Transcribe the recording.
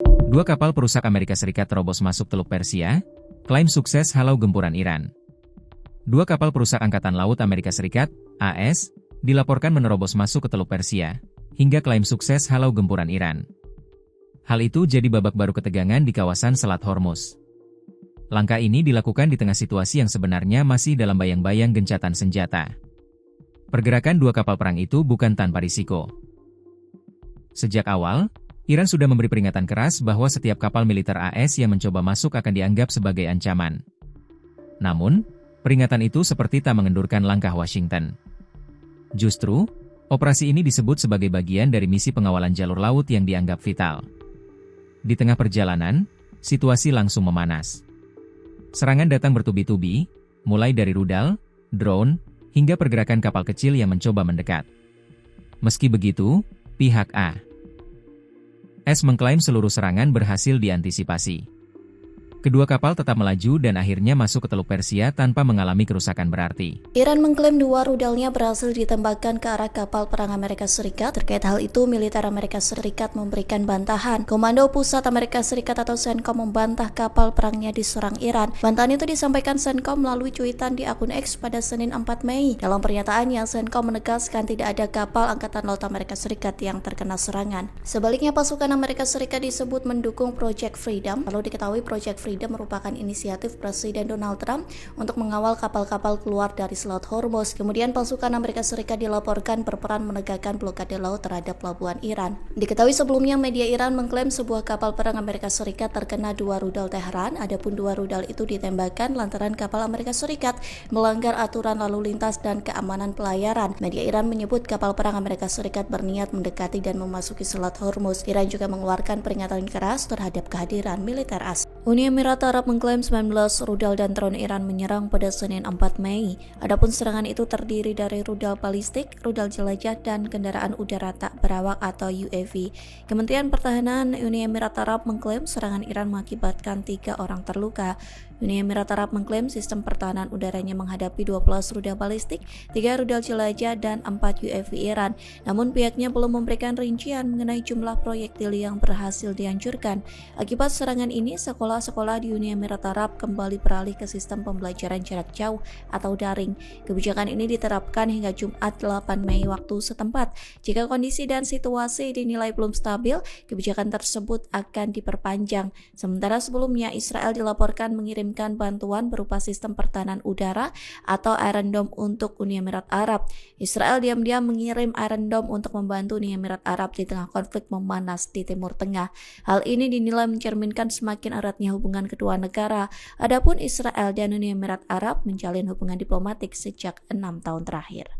Dua kapal perusak Amerika Serikat terobos masuk Teluk Persia, klaim sukses halau gempuran Iran. Dua kapal perusak Angkatan Laut Amerika Serikat, AS, dilaporkan menerobos masuk ke Teluk Persia, hingga klaim sukses halau gempuran Iran. Hal itu jadi babak baru ketegangan di kawasan Selat Hormuz. Langkah ini dilakukan di tengah situasi yang sebenarnya masih dalam bayang-bayang gencatan senjata. Pergerakan dua kapal perang itu bukan tanpa risiko. Sejak awal, Iran sudah memberi peringatan keras bahwa setiap kapal militer AS yang mencoba masuk akan dianggap sebagai ancaman. Namun, peringatan itu seperti tak mengendurkan langkah Washington. Justru, operasi ini disebut sebagai bagian dari misi pengawalan jalur laut yang dianggap vital. Di tengah perjalanan, situasi langsung memanas. Serangan datang bertubi-tubi, mulai dari rudal, drone, hingga pergerakan kapal kecil yang mencoba mendekat. Meski begitu, pihak AS mengklaim seluruh serangan berhasil diantisipasi. Kedua kapal tetap melaju dan akhirnya masuk ke Teluk Persia tanpa mengalami kerusakan berarti. Iran mengklaim dua rudalnya berhasil ditembakkan ke arah kapal perang Amerika Serikat. Terkait hal itu, militer Amerika Serikat memberikan bantahan. Komando Pusat Amerika Serikat atau CENTCOM membantah kapal perangnya diserang Iran. Bantahan itu disampaikan CENTCOM melalui cuitan di akun X pada Senin 4 Mei. Dalam pernyataannya, CENTCOM menegaskan tidak ada kapal Angkatan Laut Amerika Serikat yang terkena serangan. Sebaliknya, pasukan Amerika Serikat disebut mendukung Project Freedom. Perlu diketahui Project Freedom merupakan inisiatif Presiden Donald Trump untuk mengawal kapal-kapal keluar dari Selat Hormuz. Kemudian pasukan Amerika Serikat dilaporkan berperan menegakkan blokade laut terhadap pelabuhan Iran. Diketahui sebelumnya media Iran mengklaim sebuah kapal perang Amerika Serikat terkena dua rudal Teheran, adapun dua rudal itu ditembakkan lantaran kapal Amerika Serikat melanggar aturan lalu lintas dan keamanan pelayaran. Media Iran menyebut kapal perang Amerika Serikat berniat mendekati dan memasuki Selat Hormuz. Iran juga mengeluarkan peringatan keras terhadap kehadiran militer asing. Uni Emirat Arab mengklaim 19 rudal dan drone Iran menyerang pada Senin 4 Mei. Adapun serangan itu terdiri dari rudal balistik, rudal jelajah, dan kendaraan udara tak berawak atau UAV. Kementerian Pertahanan Uni Emirat Arab mengklaim serangan Iran mengakibatkan 3 orang terluka. Uni Emirat Arab mengklaim sistem pertahanan udaranya menghadapi 12 rudal balistik, 3 rudal jelajah, dan 4 UAV Iran. Namun pihaknya belum memberikan rincian mengenai jumlah proyektil yang berhasil dihancurkan. Akibat serangan ini, sekolah-sekolah di Uni Emirat Arab kembali beralih ke sistem pembelajaran jarak jauh atau daring. Kebijakan ini diterapkan hingga Jumat 8 Mei waktu setempat. Jika kondisi dan situasi dinilai belum stabil, kebijakan tersebut akan diperpanjang. Sementara sebelumnya Israel dilaporkan mengirimkan bantuan berupa sistem pertahanan udara atau Iron Dome untuk Uni Emirat Arab. Israel diam-diam mengirim Iron Dome untuk membantu Uni Emirat Arab di tengah konflik memanas di Timur Tengah. Hal ini dinilai mencerminkan semakin eratnya hubungan kedua negara. Adapun Israel dan Uni Emirat Arab menjalin hubungan diplomatik sejak 6 tahun terakhir.